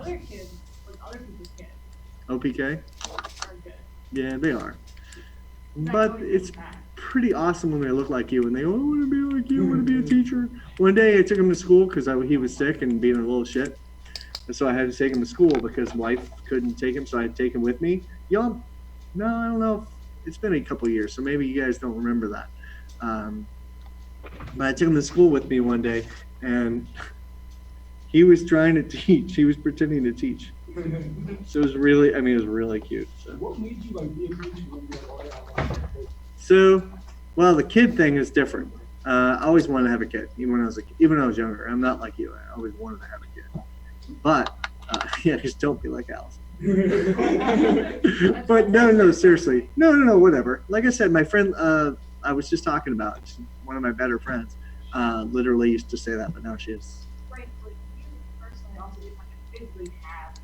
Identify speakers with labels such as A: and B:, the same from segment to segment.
A: other kids, like other people's kids,
B: OPK?
A: are good.
B: Yeah, they are.
A: That
B: But
A: always
B: it's
A: comes back.
B: pretty awesome when they look like you and they, oh, I want to be like you, I want to be a teacher. One day I took him to school because he was sick and being a little shit. And so I had to take him to school because wife couldn't take him, so I had to take him with me. Y'all, no, I don't know. It's been a couple years, so maybe you guys don't remember that. But I took him to school with me one day, and he was trying to teach. He was pretending to teach. So it was really, it was really cute. So.
C: What made you like be a teacher when you were online?
B: So, well, the kid thing is different. I always wanted to have a kid, even when I was younger. I'm not like you. I always wanted to have a kid. But yeah, just don't be like Alice. But no, seriously, no, whatever. Like I said, my friend, I was just talking about one of my better friends. Literally used to say that, but now she is.
A: Right, but you personally also didn't like to physically have,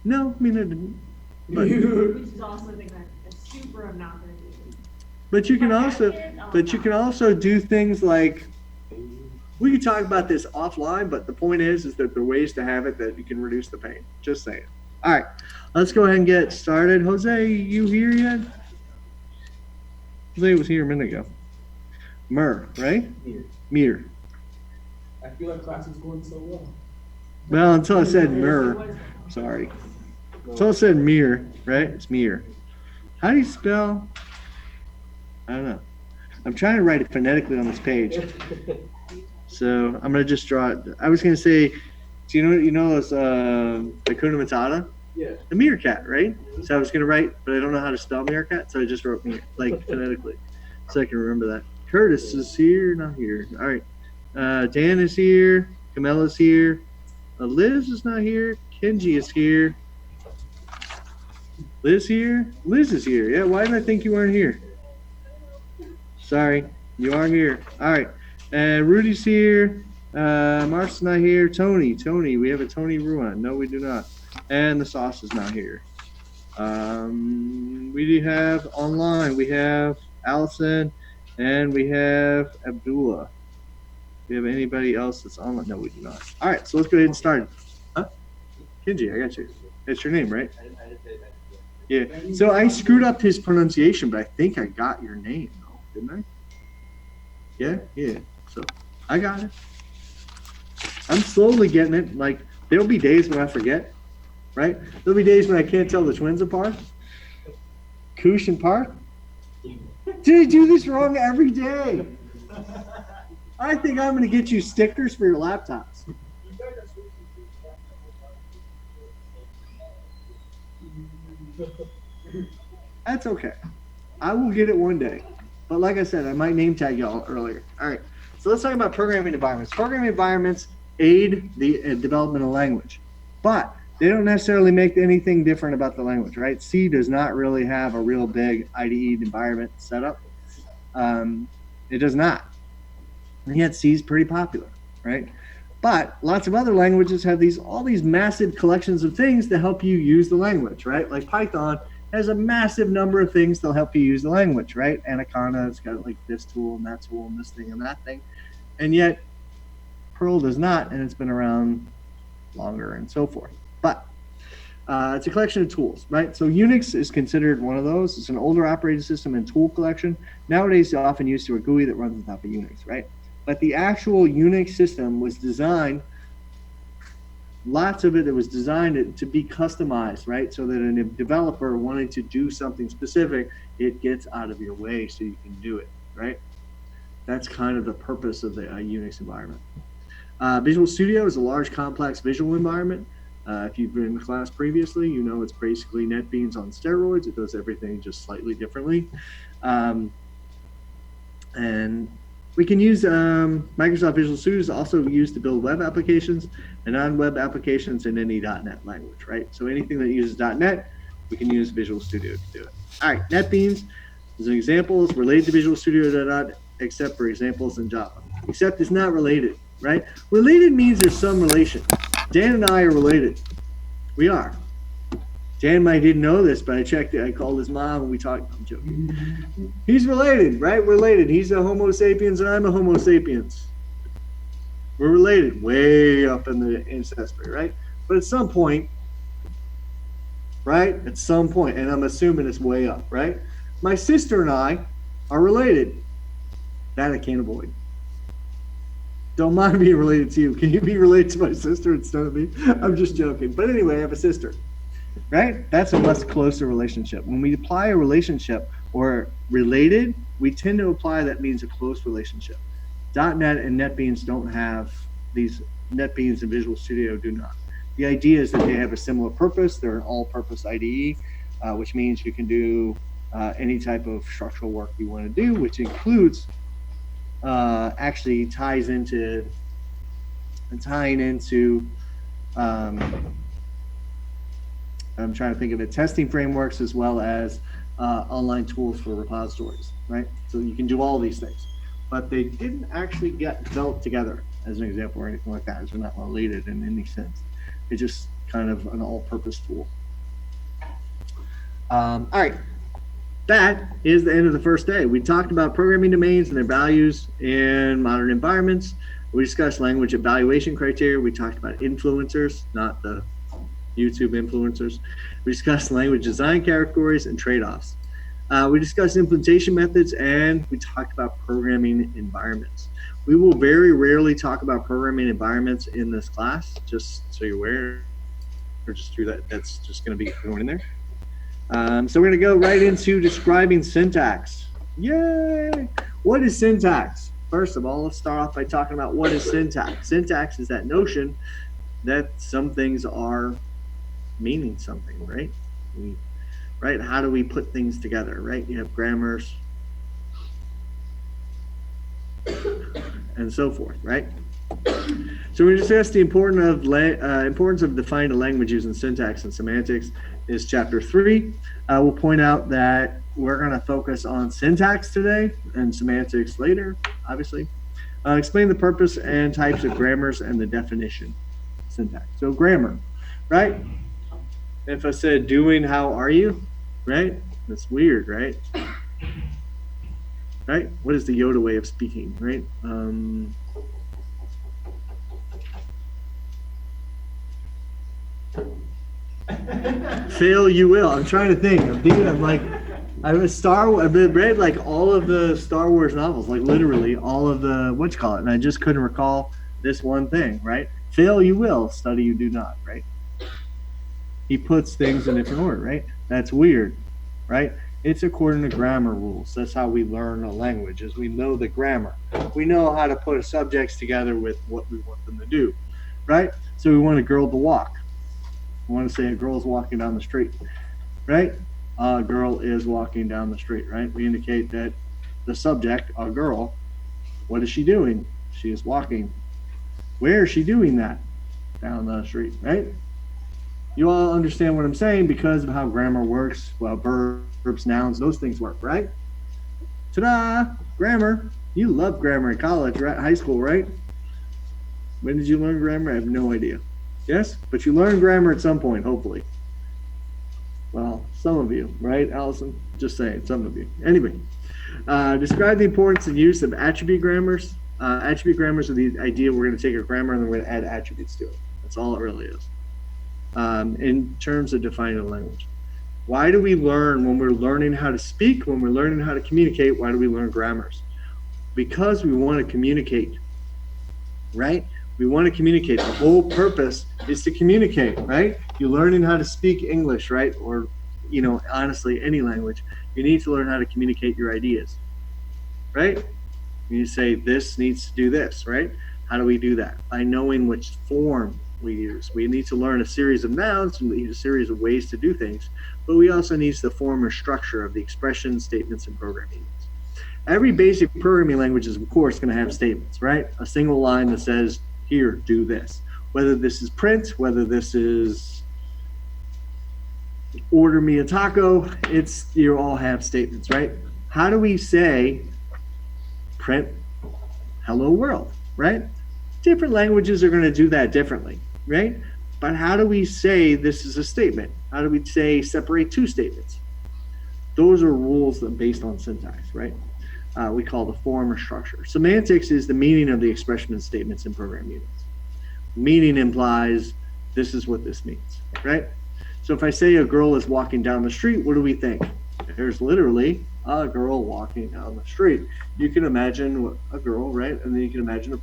B: No, I didn't. But,
A: which is also something that a super I'm not going to do.
B: but you can
A: If I had
B: also,
A: kids, I'll
B: but you
A: not.
B: can also do things like. We could talk about this offline, but the point is that there are ways to have it that you can reduce the pain. Just saying. All right, let's go ahead and get started. Jose, you here yet? Jose was here a minute ago. Right? Mir.
C: I feel like class is going so well.
B: Well, until I said Sorry. Until I said Mir, right? It's Mir. How do you spell? I don't know. I'm trying to write it phonetically on this page. So I'm gonna just draw it. I was gonna say, do you know those Hakuna Matata?
C: Yeah.
B: The meerkat, right? So I was gonna write, but I don't know how to spell meerkat, so I just wrote like phonetically, so I can remember that. Curtis is here, not here. All right. Dan is here. Camilla's here. Liz is not here. Kenji is here. Liz here. Liz is here. Yeah. Why did I think you weren't here? Sorry, you are here. All right. Rudy's here. Mark's not here. Tony, we have a Tony Ruan. No, we do not. And the sauce is not here. We do have online. We have Allison, and we have Abdullah. Do we have anybody else that's online? No, we do not. All right, so let's go ahead and start. Huh? Kenji, I got you. That's your name, right? Yeah. So I screwed up his pronunciation, but I think I got your name, though, didn't I? Yeah. So I got it. I'm slowly getting it. Like, there'll be days when I forget, right? There'll be days when I can't tell the twins apart. Koosh and Park. Dude, I do this wrong every day. I think I'm going to get you stickers for your laptops. That's okay. I will get it one day. But like I said, I might name tag y'all earlier. All right. So let's talk about programming environments. Programming environments aid the development of language, but they don't necessarily make anything different about the language, right? C does not really have a real big IDE environment set up. It does not. And yet C is pretty popular, right? But lots of other languages have all these massive collections of things to help you use the language, right? Like Python has a massive number of things that'll help you use the language, right? Anaconda, it's got like this tool and that tool and this thing and that thing. And yet Perl does not, and it's been around longer and so forth. But it's a collection of tools, right? So Unix is considered one of those. It's an older operating system and tool collection. Nowadays, it's often used to a GUI that runs on top of Unix, right? But the actual Unix system was designed, lots of it was designed to be customized, right? So that a developer wanting to do something specific, it gets out of your way so you can do it, right? That's kind of the purpose of the Unix environment. Visual Studio is a large, complex visual environment. If you've been in class previously, you know it's basically NetBeans on steroids. It does everything just slightly differently. And we can use Microsoft Visual Studio is also used to build web applications and non-web applications in any .NET language, right? So anything that uses .NET, we can use Visual Studio to do it. All right, NetBeans is an example. It's related to Visual Studio, except for examples in Java. Except it's not related, right? Related means there's some relation. Dan and I are related. We are. Dan might didn't know this, but I checked it. I called his mom and we talked. I'm joking. He's related, right? Related. He's a Homo sapiens and I'm a Homo sapiens. We're related way up in the ancestry, right? But at some point, right? At some point, and I'm assuming it's way up, right? My sister and I are related. That I can't avoid. Don't mind being related to you. Can you be related to my sister instead of me? I'm just joking. But anyway, I have a sister, right? That's a much closer relationship. When we apply a relationship or related, we tend to apply that means a close relationship. .NET and NetBeans don't have these. NetBeans and Visual Studio do not. The idea is that they have a similar purpose. They're an all-purpose IDE, which means you can do any type of structural work you want to do, which includes actually tying into I'm trying to think of it, testing frameworks as well as online tools for repositories, right? So you can do all these things, but they didn't actually get developed together as an example or anything like that. They're not related in any sense. It's just kind of an all-purpose tool. All right. That is the end of the first day. We talked about programming domains and their values in modern environments. We discussed language evaluation criteria. We talked about influencers, not the YouTube influencers. We discussed language design categories and trade-offs. We discussed implementation methods, and we talked about programming environments. We will very rarely talk about programming environments in this class, just so you're aware, or just through that. That's just going to be going in there. So we're going to go right into describing syntax. Yay! What is syntax? First of all, let's start off by talking about what is syntax. Syntax is that notion that some things are meaning something, right? Right? How do we put things together, right? You have grammars and so forth, right? So we discussed the importance of defining a language using syntax and semantics is chapter 3. We'll point out that we're going to focus on syntax today and semantics later, obviously. Explain the purpose and types of grammars and the definition of syntax. So grammar, right? If I said doing, how are you, right? That's weird, right? Right? What is the Yoda way of speaking, right? Fail you will. I'm trying to think. I've read like all of the Star Wars novels, like literally all of the whatchamacallit, and I just couldn't recall this one thing, right? Fail you will, study you do not, right? He puts things in different order, right? That's weird, right? It's according to grammar rules. That's how we learn a language, is we know the grammar. We know how to put subjects together with what we want them to do, right? So we want a girl to walk. I want to say a girl's walking down the street, right? A girl is walking down the street, right? We indicate that the subject, a girl, what is she doing? She is walking. Where is she doing that? Down the street, right? You all understand what I'm saying because of how grammar works, well, verbs, nouns, those things work, right? Ta-da! Grammar. You love grammar in college, right? High school, right? When did you learn grammar? I have no idea. Yes, but you learn grammar at some point, hopefully. Well, some of you, right, Allison? Just saying, some of you. Anyway, describe the importance and use of attribute grammars. Attribute grammars are the idea we're going to take a grammar and then we're going to add attributes to it. That's all it really is. In terms of defining a language. Why do we learn when we're learning how to speak, when we're learning how to communicate, why do we learn grammars? Because we want to communicate, right? We want to communicate. The whole purpose is to communicate, right? You're learning how to speak English, right? Or, honestly, any language. You need to learn how to communicate your ideas, right? You say, this needs to do this, right? How do we do that? By knowing which form we use. We need to learn a series of nouns, we need a series of ways to do things, but we also need the form or structure of the expressions, statements, and programming units. Every basic programming language is, of course, going to have statements, right? A single line that says, here, do this. Whether this is print, whether this is order me a taco, you all have statements, right? How do we say print hello world, right? Different languages are going to do that differently, right? But how do we say this is a statement? How do we say separate two statements? Those are rules that are based on syntax, right? we call the form or structure. Semantics is the meaning of the expression and statements in program units. Meaning implies this is what this means, right? So if I say a girl is walking down the street, what do we think? There's literally a girl walking down the street. You can imagine a girl, right? And then you can imagine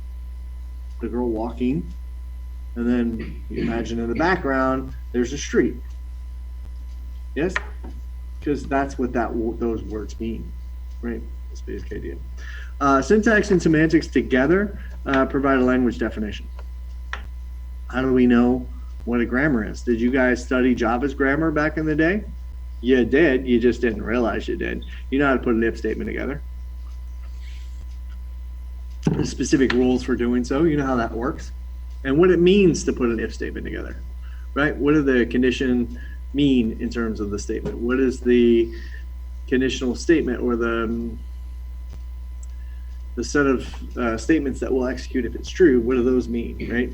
B: the girl walking, and then you imagine in the background there's a street. Yes, because that's what those words mean, right? That's the basic idea. Syntax and semantics together provide a language definition. How do we know what a grammar is? Did you guys study Java's grammar back in the day? You did. You just didn't realize you did. You know how to put an if statement together. There's specific rules for doing so. You know how that works. And what it means to put an if statement together, right? What do the condition mean in terms of the statement? What is the conditional statement or the set of statements that will execute if it's true? What do those mean, right?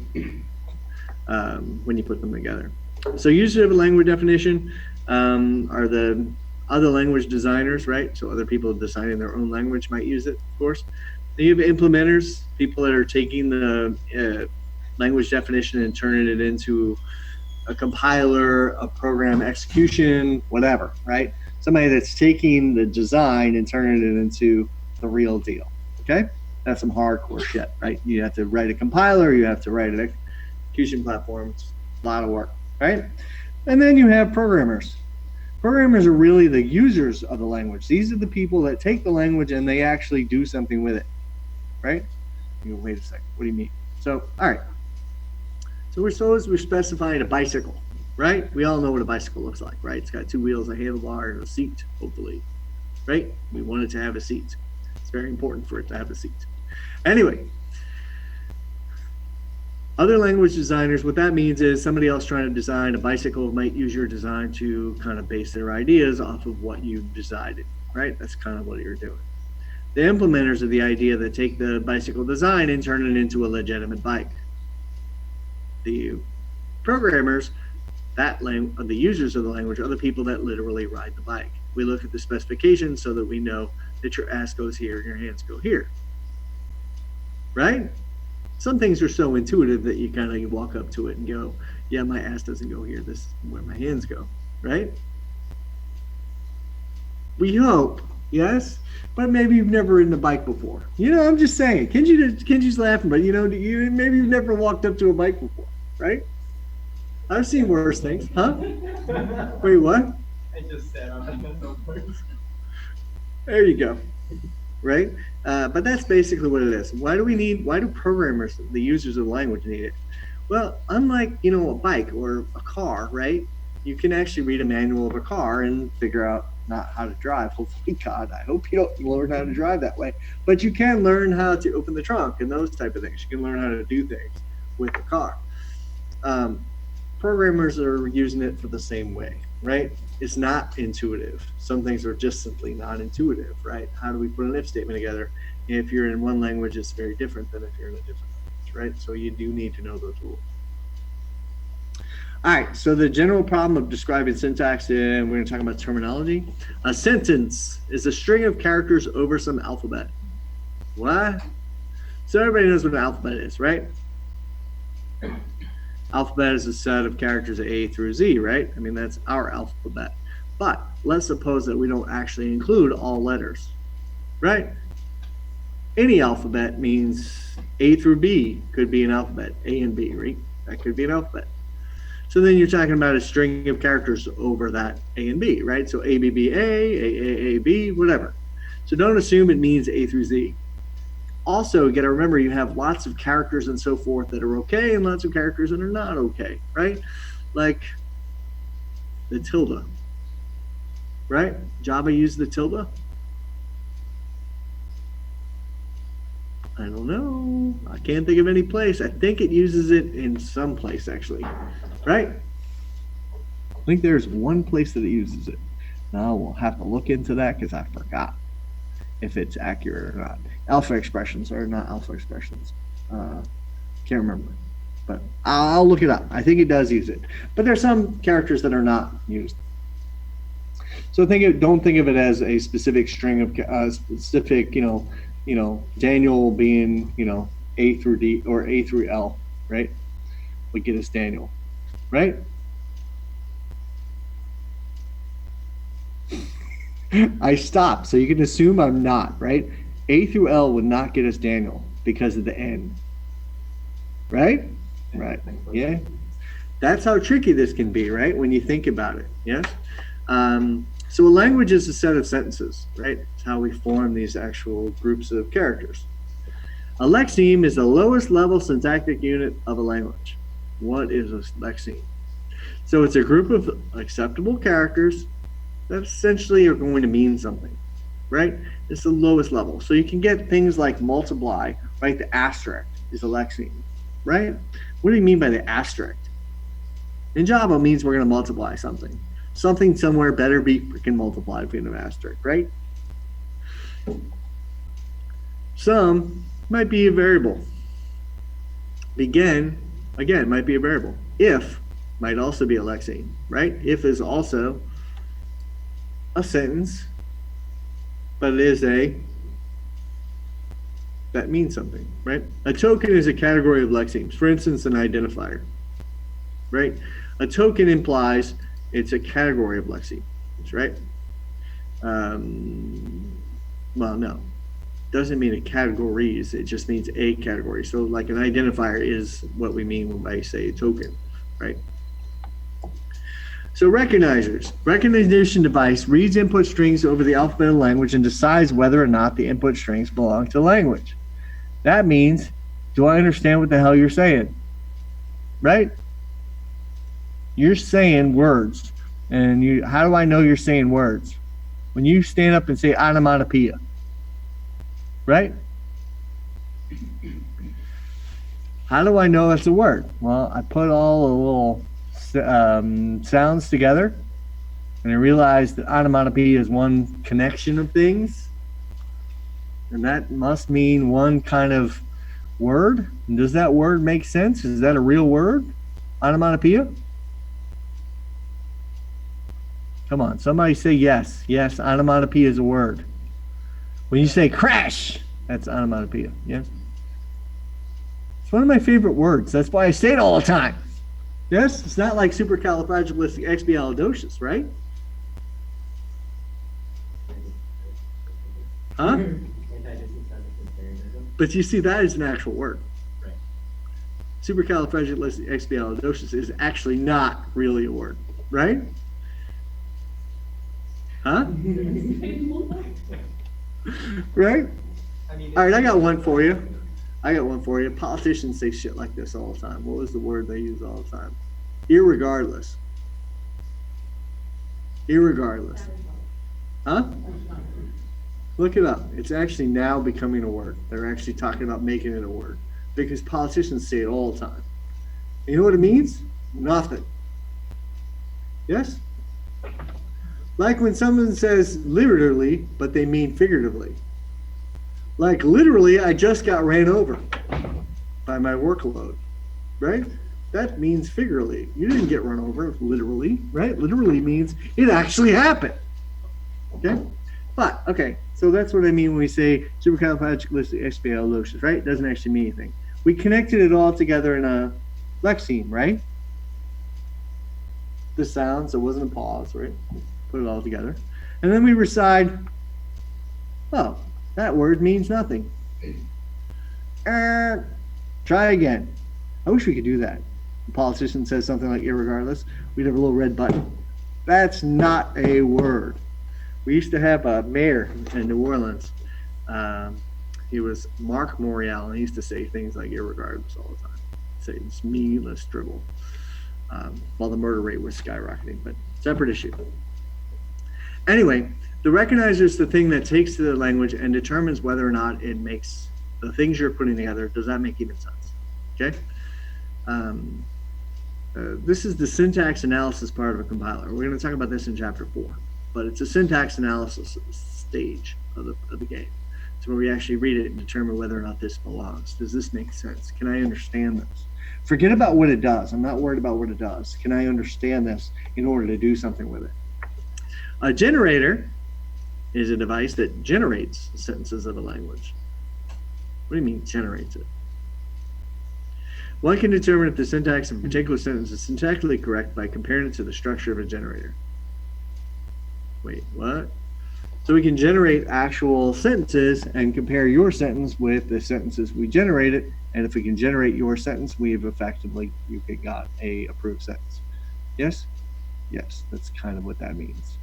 B: When you put them together. So users of a language definition are the other language designers, right? So other people designing their own language might use it, of course. Then you have implementers, people that are taking the language definition and turning it into a compiler, a program execution, whatever, right? Somebody that's taking the design and turning it into the real deal, okay? That's some hardcore shit, right? You have to write a compiler, you have to write an execution platform. It's a lot of work, right? And then you have programmers. Programmers are really the users of the language. These are the people that take the language and they actually do something with it, right? You go, wait a second, what do you mean? So, all right. So we're specifying a bicycle, right? We all know what a bicycle looks like, right? It's got two wheels, a handlebar, and a seat, hopefully, right? We want it to have a seat. It's very important for it to have a seat. Anyway, other language designers, what that means is somebody else trying to design a bicycle might use your design to kind of base their ideas off of what you've decided, right? That's kind of what you're doing. The implementers are the idea that take the bicycle design and turn it into a legitimate bike. The programmers, the users of the language, are the people that literally ride the bike. We look at the specifications so that we know that your ass goes here and your hands go here, right? Some things are so intuitive that you kind of walk up to it and go, yeah, my ass doesn't go here. This is where my hands go, right? We hope, yes? But maybe you've never ridden a bike before. You know, I'm just saying. Kenji's laughing, but you know, maybe you've never walked up to a bike before, right? I've seen worse things, huh? Wait, what?
C: I just said I'm not no words.
B: There you go, right? But that's basically what it is. Why do programmers, the users of the language, need it? Well, unlike, you know, a bike or a car, right? You can actually read a manual of a car and figure out not how to drive. Hopefully, God, I hope you don't learn how to drive that way. But you can learn how to open the trunk and those type of things. You can learn how to do things with the car. Programmers are using it for the same way, right? It's not intuitive. Some things are just simply not intuitive, right? How do we put an if statement together? If you're in one language, it's very different than if you're in a different language, right? So you do need to know those rules. All right, so the general problem of describing syntax, and we're going to talk about terminology. A sentence is a string of characters over some alphabet. What? So everybody knows what an alphabet is, right? Alphabet is a set of characters A through Z, right? I mean, that's our alphabet. But let's suppose that we don't actually include all letters, right? Any alphabet means A through B could be an alphabet, A and B, right? That could be an alphabet. So then you're talking about a string of characters over that A and B, right? So ABBA, AAAB, whatever. So don't assume it means A through Z. Also, you got to remember you have lots of characters and so forth that are okay and lots of characters that are not okay, right? Like the tilde, right? Java used the tilde? I don't know. I can't think of any place. I think it uses it in some place, actually, right? I think there's one place that it uses it. Now we'll have to look into that because I forgot if it's accurate or not. Alpha expressions or not alpha expressions. Can't remember, but I'll look it up. I think it does use it, but there's some characters that are not used. So don't think of it as a specific string of specific, Daniel being, A through D or A through L, right? Would get us Daniel, right? I stopped, so you can assume I'm not, right? A through L would not get us Daniel because of the N, right? Right. Yeah. That's how tricky this can be, right? When you think about it. Yes. So a language is a set of sentences, right? It's how we form these actual groups of characters. A lexeme is the lowest level syntactic unit of a language. What is a lexeme? So it's a group of acceptable characters that essentially are going to mean something, right? It's the lowest level. So you can get things like multiply, right? The asterisk is a lexeme, right? What do you mean by the asterisk? In Java, it means we're going to multiply something. Something somewhere better be freaking multiplied with an asterisk, right? Some might be a variable. Begin, again, might be a variable. If might also be a lexeme, right? If is also a sentence, but it is that means something, right? A token is a category of lexemes. For instance, an identifier, right? A token implies it's a category of lexemes, right? Well, no, doesn't mean a categories. It just means a category. So like an identifier is what we mean when I say a token, right? So recognizers. Recognition device reads input strings over the alphabet of the language and decides whether or not the input strings belong to the language. That means, do I understand what the hell you're saying? Right? You're saying words. And how do I know you're saying words? When you stand up and say onomatopoeia. Right? How do I know that's a word? Well, I put all the little sounds together, and I realized that onomatopoeia is one connection of things, and that must mean one kind of word. And does that word make sense? Is that a real word? Onomatopoeia? Come on, somebody say yes. Yes, onomatopoeia is a word. When you say crash, that's onomatopoeia. Yes? It's one of my favorite words. That's why I say it all the time. Yes? It's not like supercalifragilisticexpialidocious, right? Huh? But you see, that is an actual word.
C: Right.
B: Supercalifragilisticexpialidocious is actually not really a word, right? Huh? Right?
C: I mean,
B: All right, I got one for you. Politicians say shit like this all the time. What was the word they use all the time? Irregardless. Irregardless. Huh? Look it up. It's actually now becoming a word. They're actually talking about making it a word because politicians say it all the time. And you know what it means? Nothing. Yes? Like when someone says literally, but they mean figuratively. Like literally, I just got ran over by my workload, right? That means figuratively. You didn't get run over literally, right? Literally means it actually happened. Okay? But, okay, so that's what I mean when we say supercalifragilisticexpialidocious, right? It doesn't actually mean anything. We connected it all together in a lexeme, right? The sounds, it wasn't a pause, right? Put it all together. And then we recite, oh, that word means nothing. Try again. I wish we could do that. A politician says something like irregardless, we'd have a little red button. That's not a word. We used to have a mayor in New Orleans. He was Mark Morial, and he used to say things like irregardless all the time. Say this meaningless dribble. While the murder rate was skyrocketing, but separate issue. Anyway, the recognizer is the thing that takes to the language and determines whether or not it makes the things you're putting together, does that make even sense? Okay? This is the syntax analysis part of a compiler. We're going to talk about this in chapter 4, but it's a syntax analysis stage of the game. It's where we actually read it and determine whether or not this belongs. Does this make sense? Can I understand this? Forget about what it does. I'm not worried about what it does. Can I understand this in order to do something with it? A generator is a device that generates sentences of a language. What do you mean generates it? One can determine if the syntax of a particular sentence is syntactically correct by comparing it to the structure of a generator. Wait, what? So we can generate actual sentences and compare your sentence with the sentences we generated. And if we can generate your sentence, we've effectively, you got a approved sentence. Yes? Yes, that's kind of what that means.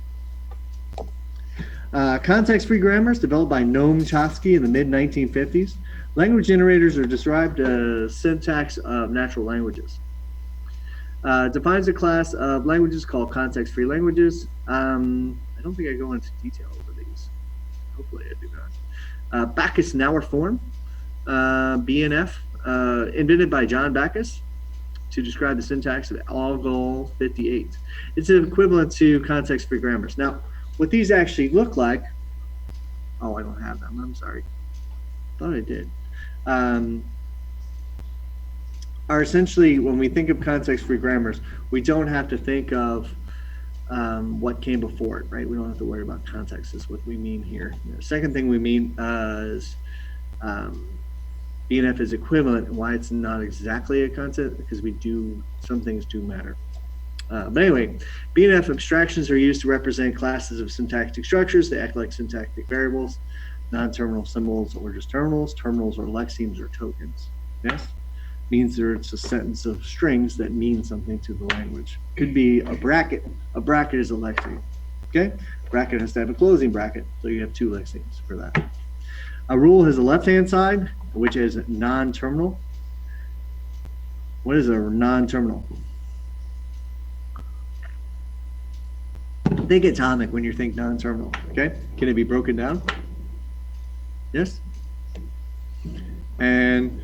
B: Context-free grammars developed by Noam Chomsky in the mid-1950s. Language generators are described as syntax of natural languages. Defines a class of languages called context-free languages. I don't think I go into detail over these. Hopefully I do not. Backus-Naur form, BNF, invented by John Backus to describe the syntax of Algol 58. It's an equivalent to context-free grammars. Now, what these actually look like, oh, I don't have them, I'm sorry. Thought I did. Are essentially, when we think of context-free grammars, we don't have to think of what came before it, right? We don't have to worry about context is what we mean here. The second thing we mean is BNF is equivalent, and why it's not exactly a concept, because some things do matter. But anyway, BNF abstractions are used to represent classes of syntactic structures. They act like syntactic variables, non-terminal symbols, or just terminals. Terminals are lexemes or tokens. Yes? Means it's a sentence of strings that mean something to the language. Could be a bracket. A bracket is a lexeme. Okay? Bracket has to have a closing bracket, so you have two lexemes for that. A rule has a left-hand side, which is non-terminal. What is a non-terminal? Think atomic when you think non-terminal, okay? Can it be broken down? Yes? And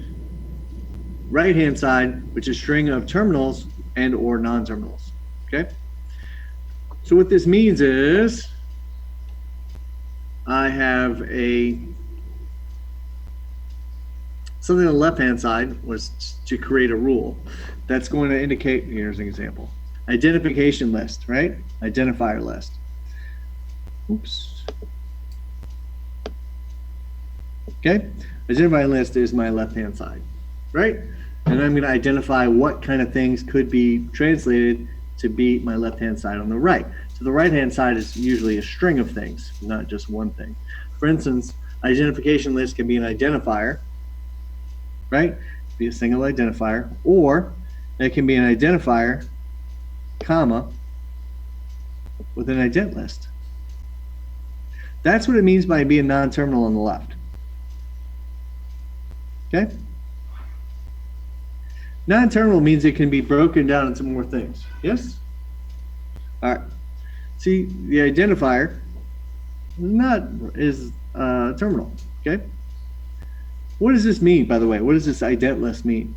B: right-hand side, which is string of terminals and or non-terminals, okay? So what this means is I have something on the left-hand side was to create a rule that's going to indicate, here's an example. Identification list, right? Identifier list. Oops. Okay, identifier list is my left-hand side, right? And I'm going to identify what kind of things could be translated to be my left-hand side on the right. So the right-hand side is usually a string of things, not just one thing. For instance, identification list can be an identifier, right? Be a single identifier, or it can be an identifier, comma, with an ident list. That's what it means by being non-terminal on the left. Okay? Non-terminal means it can be broken down into more things. Yes? All right. See, the identifier is terminal. Okay? What does this mean, by the way? What does this ident list mean?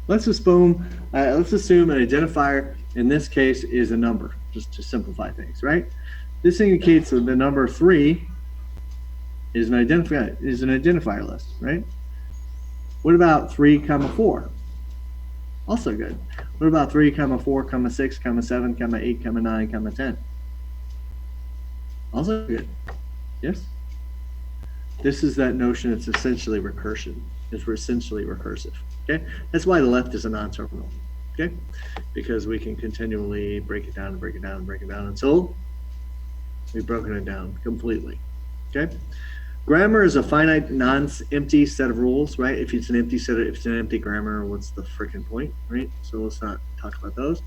B: Let's assume an identifier in this case is a number, just to simplify things, right? This indicates that the number 3 is an identifier list, right? What about 3, 4? Also good. What about 3, 4, 6, 7, 8, 9, 10? Also good. Yes? This is that notion, it's essentially recursion. It's essentially recursive. Okay? That's why the left is a non-terminal. Okay? Because we can continually break it down and break it down and break it down until we've broken it down completely. Okay? Grammar is a finite, non-empty set of rules, right? If it's an empty grammar, what's the freaking point, right? So let's not talk about those.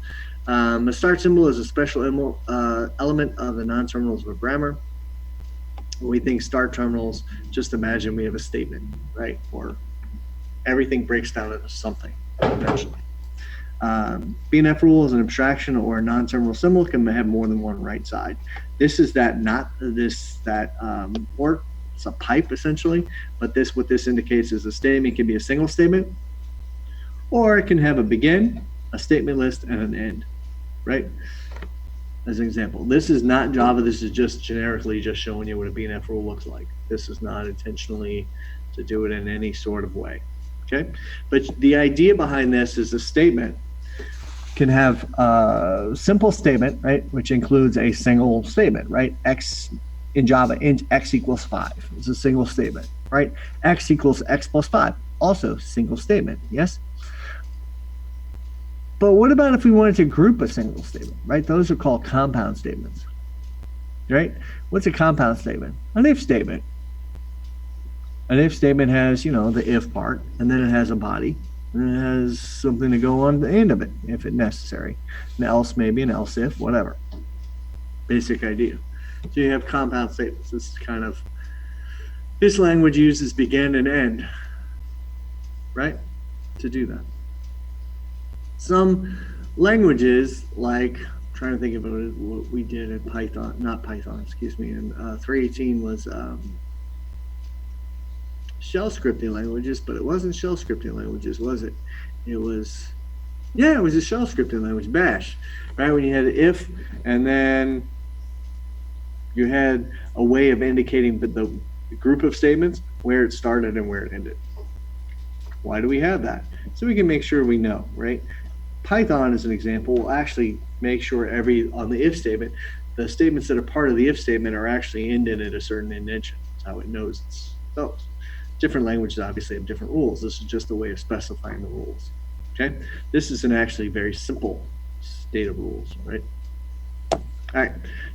B: A start symbol is a special element of the non-terminals of a grammar. When we think start terminals, just imagine we have a statement, right? Or everything breaks down into something eventually. BNF rule is an abstraction or a non-terminal symbol can have more than one right side. This is or it's a pipe essentially, but what this indicates is a statement can be a single statement, or it can have a begin, a statement list, and an end, right? As an example, this is not Java. This is just generically just showing you what a BNF rule looks like. This is not intentionally to do it in any sort of way, okay? But the idea behind this is a statement can have a simple statement, right, which includes a single statement, right? X in Java, int x equals 5 is a single statement, right? X equals x plus 5, also single statement, yes? But what about if we wanted to group a single statement, right? Those are called compound statements, right? What's a compound statement? An if statement. An if statement has, the if part, and then it has a body, and it has something to go on the end of it if it's necessary. An else, maybe an else if, whatever. Basic idea. So you have compound statements. This is kind of, this language uses begin and end, right, to do that. Some languages, like, I'm trying to think about what we did in Python, not Python, excuse me, in 318 was shell scripting languages, but it wasn't shell scripting languages, was it? It was, yeah, it was a shell scripting language, Bash, right? When you had if, and then you had a way of indicating the group of statements, where it started and where it ended. Why do we have that? So we can make sure we know, right? Python, as an example, will actually make sure on the if statement, the statements that are part of the if statement are actually indented a certain indentation. That's how it knows it's those. Different languages obviously have different rules. This is just a way of specifying the rules. Okay, this is an actually very simple state of rules, right? All right,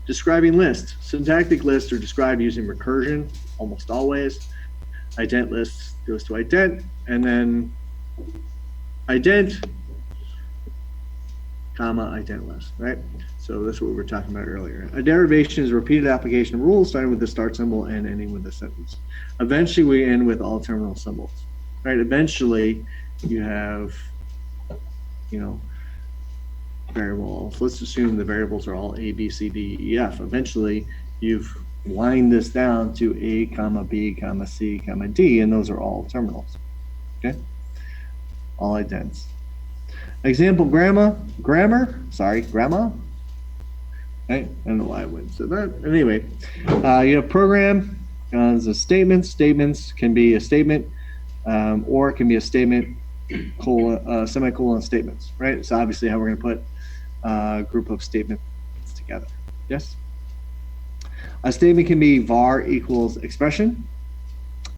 B: describing lists. Syntactic lists are described using recursion almost always. Ident list goes to ident, and then ident, comma, ident list, right? So that's what we were talking about earlier. A derivation is a repeated application of rules starting with the start symbol and ending with a sentence. Eventually, we end with all terminal symbols, right? Eventually, you have, variables. Let's assume the variables are all A, B, C, D, E, F. Eventually, you've wind this down to A, comma, B, comma, C, comma, D, and those are all terminals, okay? All idents. Example grammar, okay? I don't know why I went to that. Anyway, you have program as a statement. Statements can be a statement, or it can be a statement, semicolon statements, right? It's obviously how we're going to put a group of statements together. Yes? A statement can be var equals expression.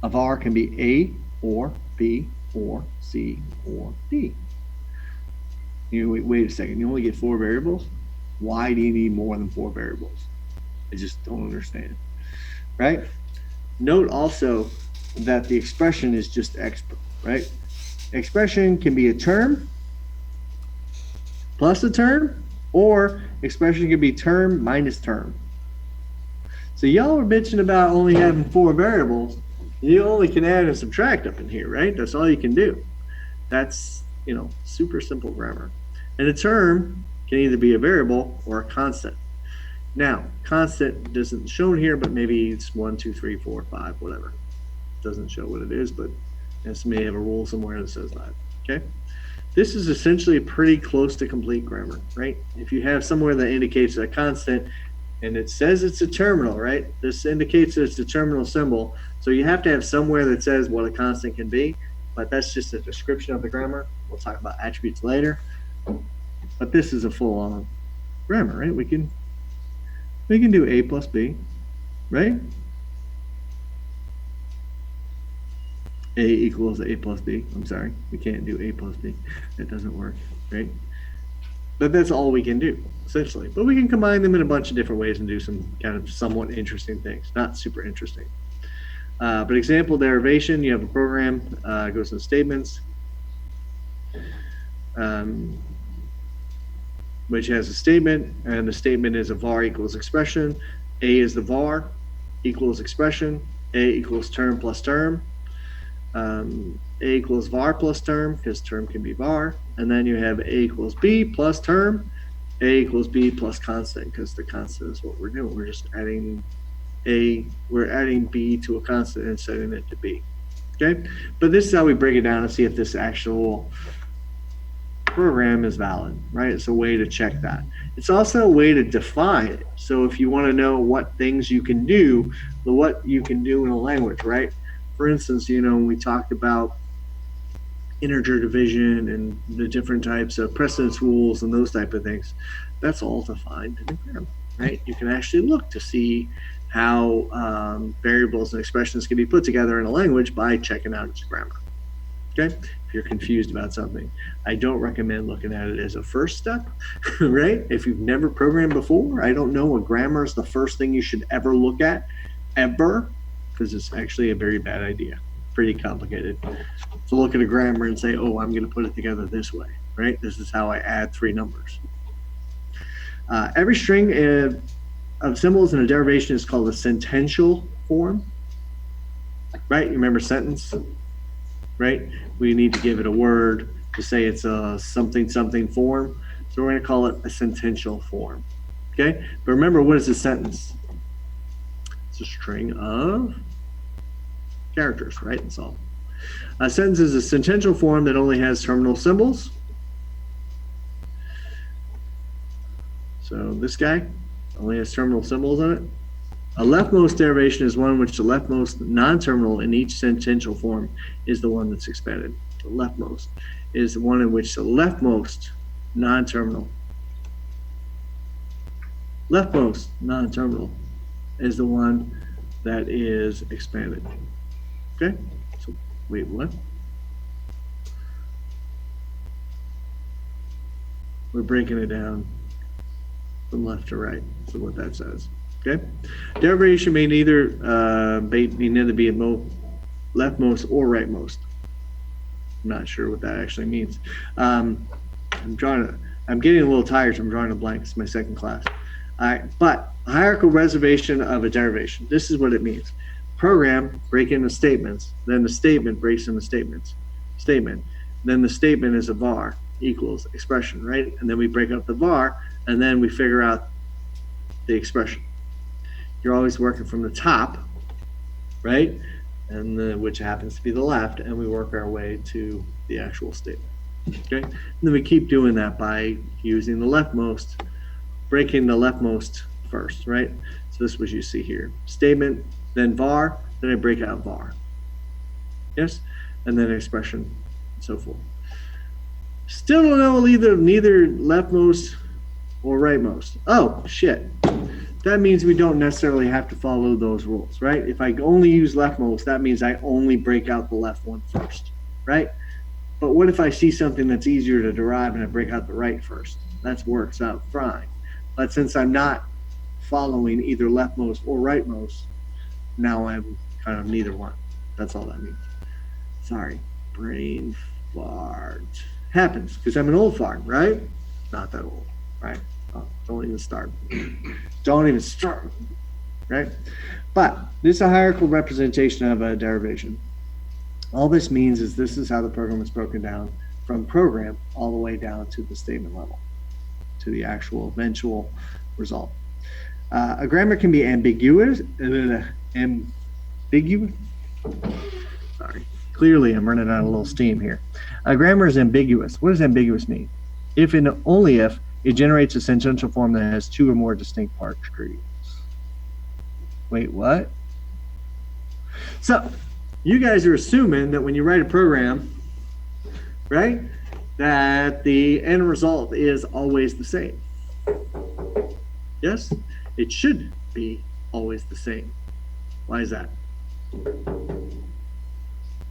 B: A var can be A or B or C or D. Wait a second, you only get 4 variables? Why do you need more than 4 variables? I just don't understand, right? Note also that the expression is just exp, right? Expression can be a term plus a term, or expression can be term minus term. So y'all are bitching about only having 4 variables. You only can add and subtract up in here, right? That's all you can do. That's, super simple grammar. And a term can either be a variable or a constant. Now, constant isn't shown here, but maybe it's 1, 2, 3, 4, 5, whatever. It doesn't show what it is, but this may have a rule somewhere that says that, okay? This is essentially pretty close to complete grammar, right? If you have somewhere that indicates a constant and it says it's a terminal, right? This indicates that it's a terminal symbol. So you have to have somewhere that says what a constant can be, but that's just a description of the grammar. We'll talk about attributes later. But this is a full-on grammar, right? We can do A plus B, right? A equals A plus B. I'm sorry, we can't do A plus B. It doesn't work, right? But that's all we can do, essentially. But we can combine them in a bunch of different ways and do some kind of somewhat interesting things. Not super interesting. But example derivation, you have a program, goes in statements, which has a statement, and the statement is a var equals expression. A is the var, equals expression. A equals term plus term. A equals var plus term, because term can be var. And then you have A equals B plus term. A equals B plus constant, because the constant is what we're doing. We're just adding we're adding B to a constant and setting it to B. Okay? But this is how we break it down and see if this actual program is valid, right? It's a way to check that. It's also a way to define it. So if you want to know what things you can do, what you can do in a language, right? For instance, when we talked about, integer division and the different types of precedence rules and those type of things, that's all defined in the grammar, right? You can actually look to see how variables and expressions can be put together in a language by checking out its grammar. Okay, if you're confused about something, I don't recommend looking at it as a first step, right? If you've never programmed before, I don't know, a grammar is the first thing you should ever look at, ever, because it's actually a very bad idea. Pretty complicated to look at a grammar and say, oh, I'm going to put it together this way, right? This is how I add three numbers. Every string of symbols in a derivation is called a sentential form, right? You remember sentence, right? We need to give it a word to say it's a something something form. So we're going to call it a sentential form, okay? But remember, what is a sentence? It's a string of characters, right? That's all. A sentence is a sentential form that only has terminal symbols. So this guy only has terminal symbols on it. A leftmost derivation is one in which the leftmost non-terminal in each sentential form is the one that's expanded. The leftmost is the one in which the leftmost non-terminal is the one that is expanded. Okay? So, wait, what? We're breaking it down from left to right. So what that says. Okay, derivation may neither be leftmost or rightmost. I'm not sure what that actually means. I'm getting a little tired, so I'm drawing a blank. It's my second class. All right, but hierarchical reservation of a derivation. This is what it means. Program break into statements, then the statement breaks into statement. Then the statement is a var equals expression, right? And then we break up the var, and then we figure out the expression. You're always working from the top, right? And which happens to be the left, and we work our way to the actual statement. Okay? And then we keep doing that by using the leftmost, breaking the leftmost first, right? So this is what you see here. Statement, then var, then I break out var. Yes? And then expression, and so forth. Still don't know neither leftmost or rightmost. Oh, shit. That means we don't necessarily have to follow those rules, right? If I only use leftmost, that means I only break out the left one first, right? But what if I see something that's easier to derive and I break out the right first? That works out fine. But since I'm not following either leftmost or rightmost, now I'm kind of neither one. That's all that means. Sorry, brain fart. Happens because I'm an old fart, right? Not that old, right? Oh, don't even start. Don't even start, right? But this is a hierarchical representation of a derivation. All this means is this is how the program is broken down from program all the way down to the statement level, to the actual eventual result. A grammar can be ambiguous. Sorry. Clearly, I'm running out of a little steam here. A grammar is ambiguous. What does ambiguous mean? If and only if it generates a sentential form that has two or more distinct part trees. Wait, what? So, you guys are assuming that when you write a program, right, that the end result is always the same. Yes? It should be always the same. Why is that?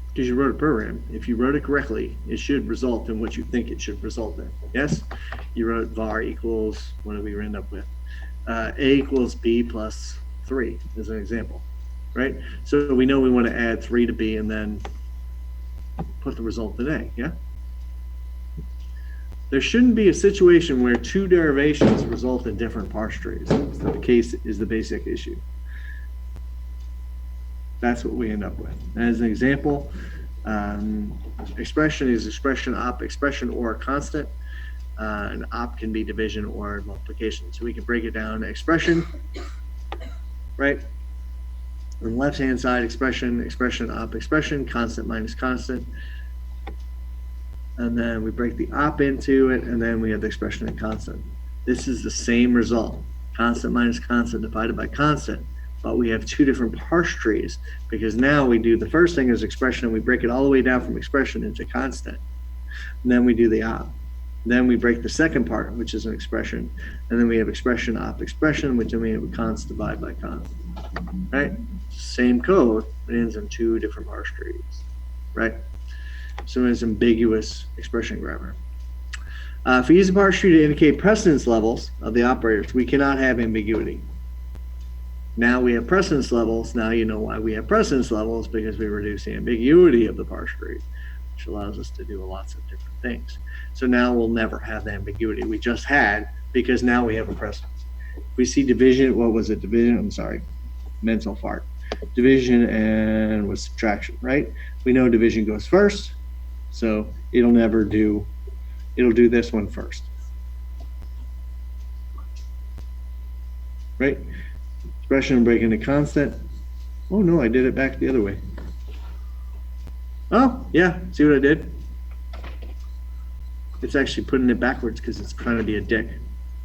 B: Because you wrote a program. If you wrote it correctly, it should result in what you think it should result in. Yes? You wrote var equals, what do we end up with? A equals b plus 3 as an example, right? So we know we want to add 3 to b and then put the result in a, yeah? There shouldn't be a situation where two derivations result in different parse trees. The case is the basic issue. That's what we end up with. As an example, expression is expression, op, expression, or a constant. An op can be division or multiplication. So we can break it down. Expression, right? On the left-hand side, expression, expression, op, expression, constant minus constant. And then we break the op into it, and then we have the expression and constant. This is the same result. Constant minus constant divided by constant but we have two different parse trees because now we do the first thing is expression and we break it all the way down from expression into constant. And then we do the op. Then we break the second part, which is an expression. And then we have expression, op, expression, which then we have a const divide by const. Right? Same code, but it ends in two different parse trees. Right? So it's ambiguous expression grammar. If we use a parse tree to indicate precedence levels of the operators, we cannot have ambiguity. Now we have precedence levels. Now you know why we have precedence levels, because we reduce the ambiguity of the parse tree, which allows us to do lots of different things. So now we'll never have the ambiguity we just had because now we have a precedence. If we see division, what was it? Division, I'm sorry, mental fart. Division and with subtraction, right? We know division goes first, so it'll do this one first. Right? Expression break into constant. Oh no, I did it back the other way. Oh, yeah, see what I did? It's actually putting it backwards because it's trying to be a dick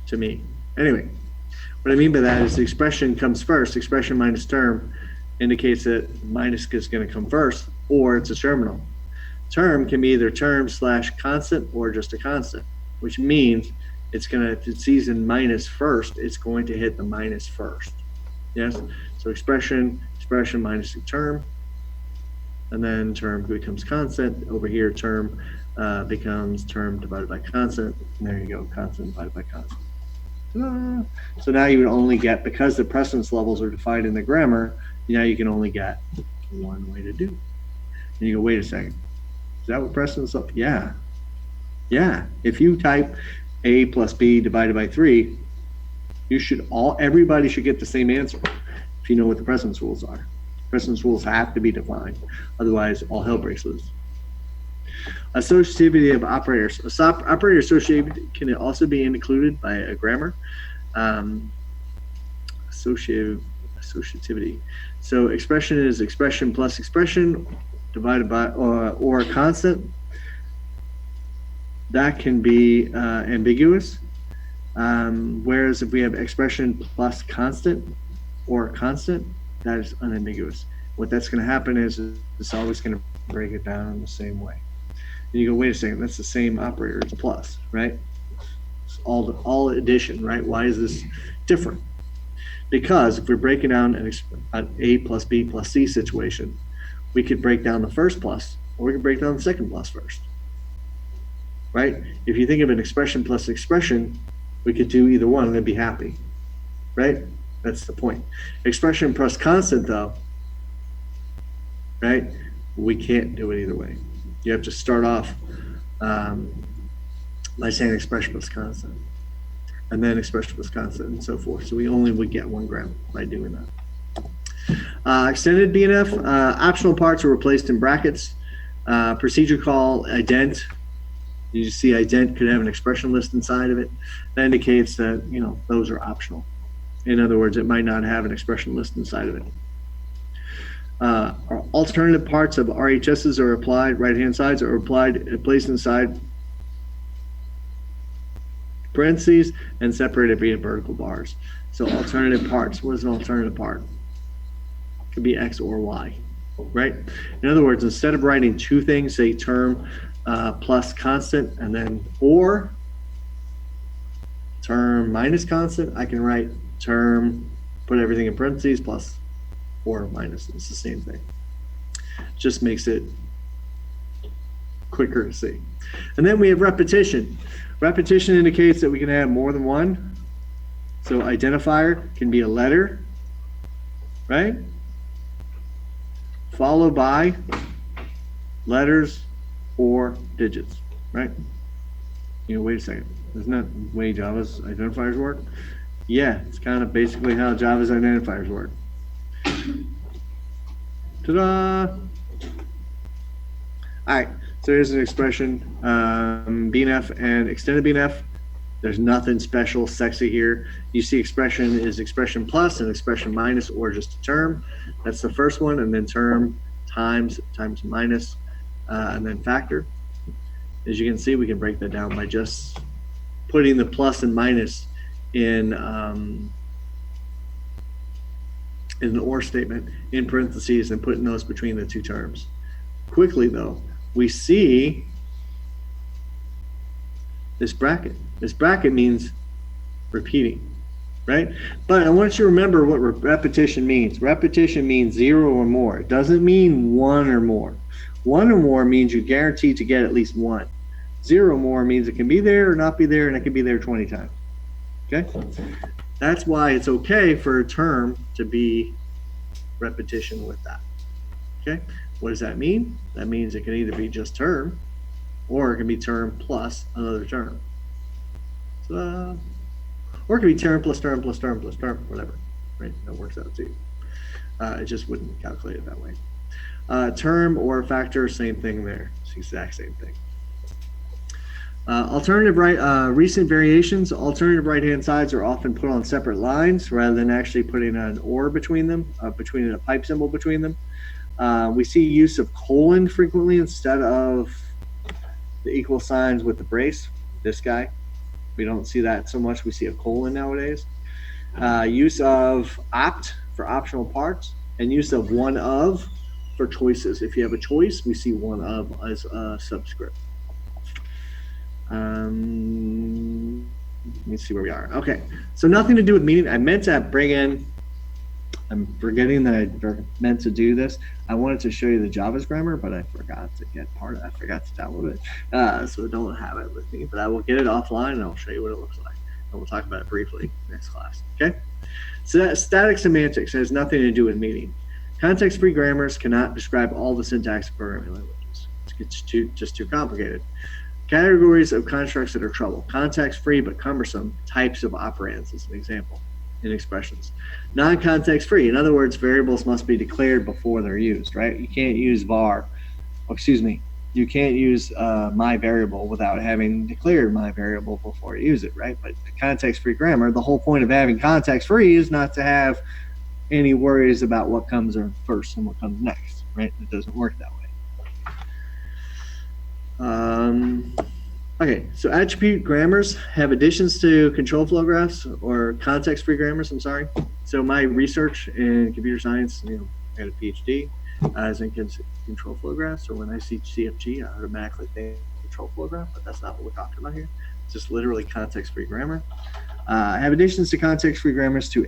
B: to me. Anyway, what I mean by that is the expression comes first. Expression minus term indicates that minus is going to come first, or it's a terminal. Term can be either term / constant or just a constant, which means it's going to, if it sees in minus first, it's going to hit the minus first. Yes? So expression minus the term, and then term becomes constant. Over here, term becomes term divided by constant. And there you go, constant divided by constant. Ta-da! So now you would only get, because the precedence levels are defined in the grammar, now you can only get one way to do it. And you go, wait a second. Is that what precedence? Yeah. Yeah. If you type a plus b divided by 3, everybody should get the same answer if you know what the precedence rules are. Precedence rules have to be defined. Otherwise, all hell breaks loose. Associativity of operators. Operator associativity can also be included by a grammar. Associativity. So expression is expression plus expression divided by or a constant. That can be ambiguous. Whereas if we have expression plus constant or constant, that is unambiguous. What that's going to happen is it's always going to break it down in the same way. And you go, wait a second, that's the same operator, it's plus, right? It's all addition, right? Why is this different? Because if we're breaking down an A plus B plus C situation, we could break down the first plus, or we could break down the second plus first, right? If you think of an expression plus expression, we could do either one and then be happy, right? That's the point. Expression plus constant, though, right? We can't do it either way. You have to start off by saying expression plus constant, and then expression plus constant, and so forth. So we only would get one grammar by doing that. Extended BNF, optional parts are replaced in brackets. Procedure call ident. You see ident could have an expression list inside of it. That indicates that, those are optional. In other words, it might not have an expression list inside of it. Alternative parts of RHSs are applied, right-hand sides are placed inside parentheses and separated via vertical bars. So alternative parts, what is an alternative part? It could be X or Y, right? In other words, instead of writing two things, say term plus constant and then or term minus constant, I can write term, put everything in parentheses, plus or minus. It's the same thing. Just makes it quicker to see. And then we have repetition. Repetition indicates that we can have more than one. So identifier can be a letter, right? Followed by letters or digits, right? Wait a second. Isn't that the way Java's identifiers work? Yeah, it's kind of basically how Java's identifiers work. Ta-da! All right, so here's an expression, BNF and extended BNF. There's nothing special, sexy here. You see expression is expression plus and expression minus or just a term. That's the first one, and then term times minus, and then factor. As you can see, we can break that down by just putting the plus and minus in in an or statement in parentheses and putting those between the two terms. Quickly though, we see this bracket. This bracket means repeating, right? But I want you to remember what repetition means. Repetition means 0 or more. It doesn't mean 1 or more. 1 or more means you're guaranteed to get at least 1. 0 or more means it can be there or not be there, and it can be there 20 times. Okay? That's why it's okay for a term to be repetition with that. Okay? What does that mean? That means it can either be just term, or it can be term plus another term. So, or it can be term plus term plus term plus term, whatever. Right? That works out too. It just wouldn't calculate it that way. Term or factor, same thing there. It's the exact same thing. Recent variations, alternative right-hand sides are often put on separate lines rather than actually putting an or between them, between a pipe symbol between them. We see use of colon frequently instead of the equal signs with the brace. This guy, we don't see that so much. We see a colon nowadays. Use of opt for optional parts, and use of one of for choices. If you have a choice, we see one of as a subscript. Let me see where we are. Okay, so nothing to do with meaning. I meant to bring in, I'm forgetting that I meant to do this. I wanted to show you the Java's grammar, but I forgot to get part of it. I forgot to download it. So I don't have it with me, but I will get it offline and I'll show you what it looks like. And we'll talk about it briefly next class, okay? So that static semantics has nothing to do with meaning. Context-free grammars cannot describe all the syntax of programming languages. It's just too complicated. Categories of constructs that are trouble. Context-free but cumbersome types of operands is an example in expressions. Non-context-free. In other words, variables must be declared before they're used, right? You can't use you can't use my variable without having declared my variable before you use it, right? But the context-free grammar, the whole point of having context-free is not to have any worries about what comes first and what comes next, right? It doesn't work that way. Okay, so attribute grammars have additions to control flow graphs or context-free grammars, I'm sorry. So my research in computer science, I had a PhD, is in control flow graphs. So when I see CFG, I automatically think control flow graph, but that's not what we're talking about here. It's just literally context-free grammar. I have additions to context-free grammars to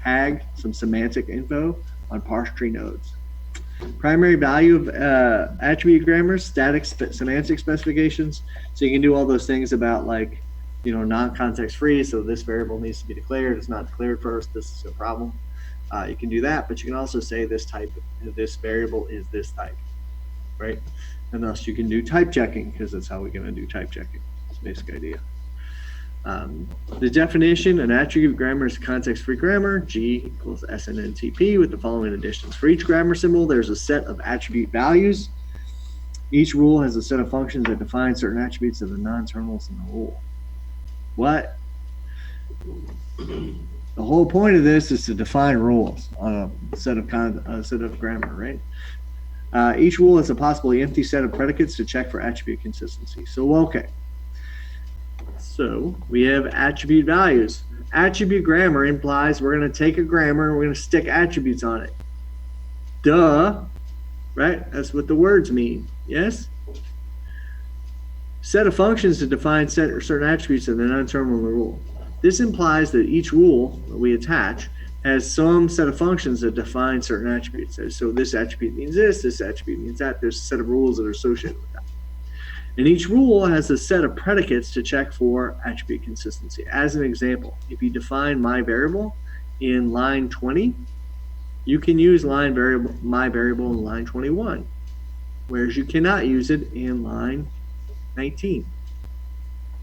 B: tag some semantic info on parse tree nodes. Primary value of attribute grammars, static semantic specifications. So you can do all those things about like, non-context free. So this variable needs to be declared. It's not declared first. This is a problem. You can do that, but you can also say this variable is this type, right? And thus you can do type checking because that's how we're going to do type checking. That's the basic idea. The definition, an attribute grammar is context-free grammar, G equals SNNTP with the following additions. For each grammar symbol, there's a set of attribute values. Each rule has a set of functions that define certain attributes of the non-terminals in the rule. What? The whole point of this is to define rules on a set of grammar, right? Each rule has a possibly empty set of predicates to check for attribute consistency. So, okay. So we have attribute values. Attribute grammar implies we're going to take a grammar and we're going to stick attributes on it. Duh, right? That's what the words mean, yes? Set of functions to define certain attributes of the non-terminal rule. This implies that each rule that we attach has some set of functions that define certain attributes. So this attribute means this attribute means that. There's a set of rules that are associated with that. And each rule has a set of predicates to check for attribute consistency. As an example, if you define my variable in line 20, you can use my variable in line 21, whereas you cannot use it in line 19.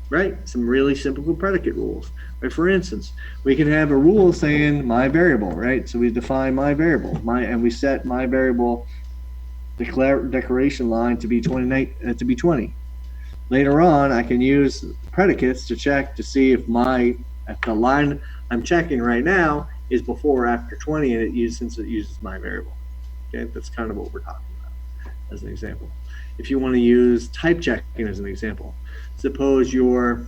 B: Right? Some really simple predicate rules. Right? For instance, we can have a rule saying my variable, right? So we define my variable, and we set my variable declaration line to be 20. Later on, I can use predicates to check to see if the line I'm checking right now is before or after 20, and since it uses my variable. Okay, that's kind of what we're talking about as an example. If you want to use type checking as an example, suppose you're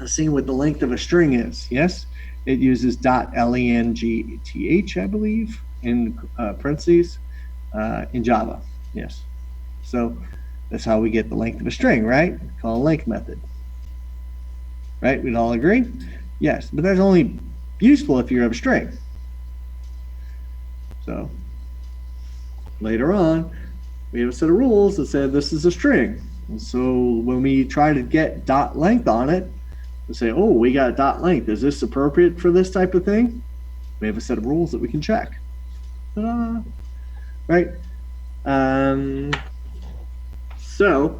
B: seeing what the length of a string is. Yes, it uses .length, I believe, in parentheses in Java. Yes, so that's how we get the length of a string, right? Called a length method. Right? We'd all agree? Yes, but that's only useful if you have a string. So later on, we have a set of rules that said this is a string. And so when we try to get dot length on it, we say, oh, we got dot length. Is this appropriate for this type of thing? We have a set of rules that we can check. Ta-da. Right? So,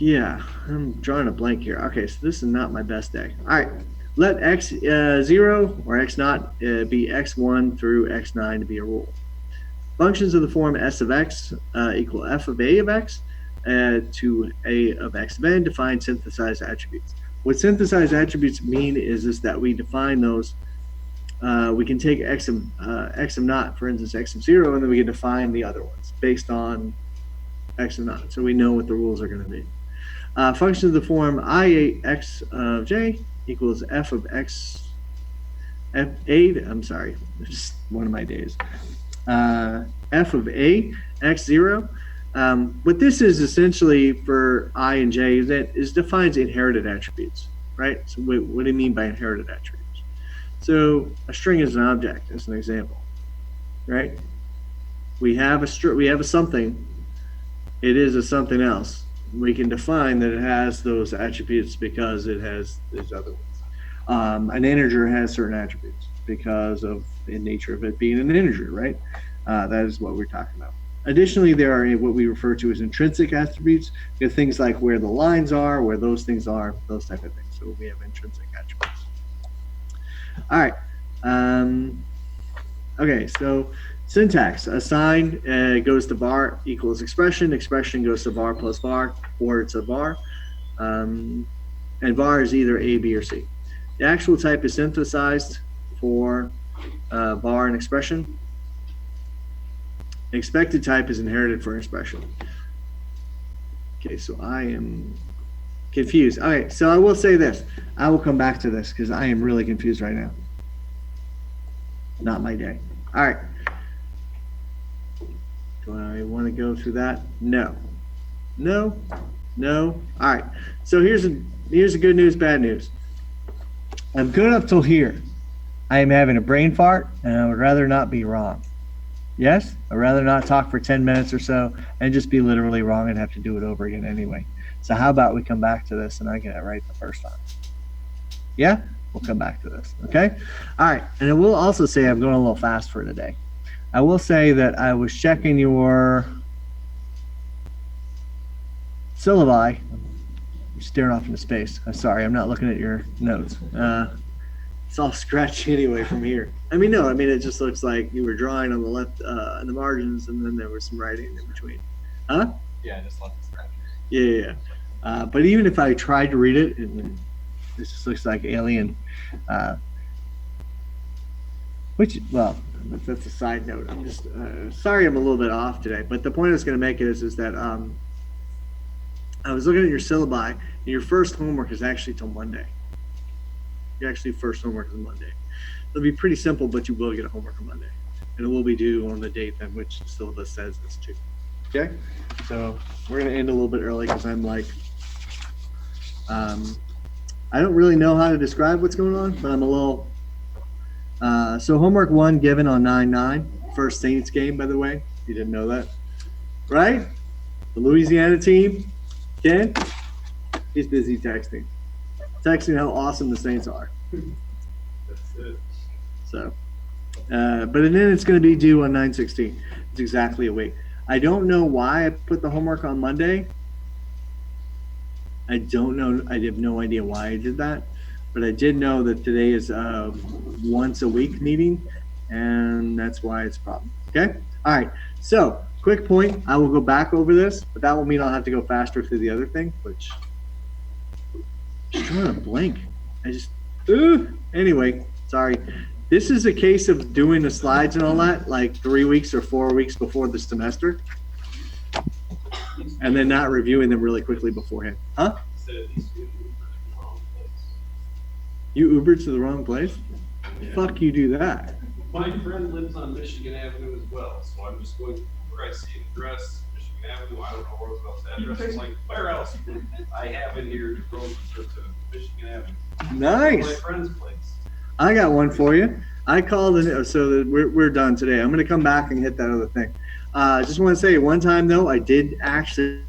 B: yeah, I'm drawing a blank here. Okay, so this is not my best day. All right, let x0 or x naught be x1 through x9 to be a rule. Functions of the form s of x equal f of a of x to a of x of n define synthesized attributes. What synthesized attributes mean is that we define those. We can take x of naught, for instance, x of 0, and then we can define the other ones based on x of naught. So we know what the rules are going to be. Functions of the form I x of j equals f of x f8. I'm sorry, just one of my days. F of a x0. What this is essentially for I and j is defines inherited attributes, right? So what do you mean by inherited attributes? So a string is an object, as an example, right? We have a something. It is a something else. We can define that it has those attributes because it has these other ones. An integer has certain attributes because of the nature of it being an integer, right? That is what we're talking about. Additionally, there are what we refer to as intrinsic attributes. We have things like where the lines are, where those things are, those type of things. So we have intrinsic attributes. All right. Okay, so syntax. Assign goes to var equals expression. Expression goes to var plus var, or it's a var. And var is either A, B, or C. The actual type is synthesized for var and expression. Expected type is inherited for expression. Okay, so I am confused. All right, so I will say this. I will come back to this because I am really confused right now. Not my day. All right. Do I want to go through that? No. No. No. All right. So here's the good news, bad news. I'm good up till here. I am having a brain fart, and I would rather not be wrong. Yes? I'd rather not talk for 10 minutes or so and just be literally wrong and have to do it over again anyway. So how about we come back to this and I get it right the first time? Yeah? We'll come back to this. Okay? All right. And I will also say I'm going a little fast for today. I will say that I was checking your syllabi. You're staring off into space. I'm sorry. I'm not looking at your notes. It's all scratchy anyway from here. No, it just looks like you were drawing on the left, in the margins, and then there was some writing in between. Huh?
C: Yeah, just left the scratches.
B: Yeah. But even if I tried to read it, it just looks like alien. That's a side note. I'm just sorry I'm a little bit off today. But the point I was going to make is that I was looking at your syllabi, and your first homework is actually till Monday. Your actually first homework is Monday. It'll be pretty simple, but you will get a homework on Monday. And it will be due on the date at which the syllabus says it's due. Okay? So we're going to end a little bit early because I'm like, I don't really know how to describe what's going on, but I'm a little, so homework 1 given on 9/9, first Saints game, by the way. You didn't know that, right? The Louisiana team, Ken, he's busy texting how awesome the Saints are.
C: That's it.
B: So, but then it's going to be due on 9/16. It's exactly a week. I don't know why I put the homework on Monday. I don't know. I have no idea why I did that, but I did know that today is a once a week meeting, and that's why it's a problem. Okay. All right. So, quick point. I will go back over this, but that will mean I'll have to go faster through the other thing, which I'm just drawing a blank. Anyway, sorry. This is a case of doing the slides and all that like 3 weeks or 4 weeks before the semester, and then not reviewing them really quickly beforehand. Huh? You Ubered to the wrong place? Fuck you do that.
D: My friend lives on Michigan Avenue as well, so I'm just going where I see an address, Michigan Avenue, I don't know Roosevelt's address, I'm like, where else would I have in here to go to Michigan Avenue?
B: Nice.
D: My friend's place.
B: I got one for you. I called it so that we're done today. I'm going to come back and hit that other thing. Just want to say one time though, I did actually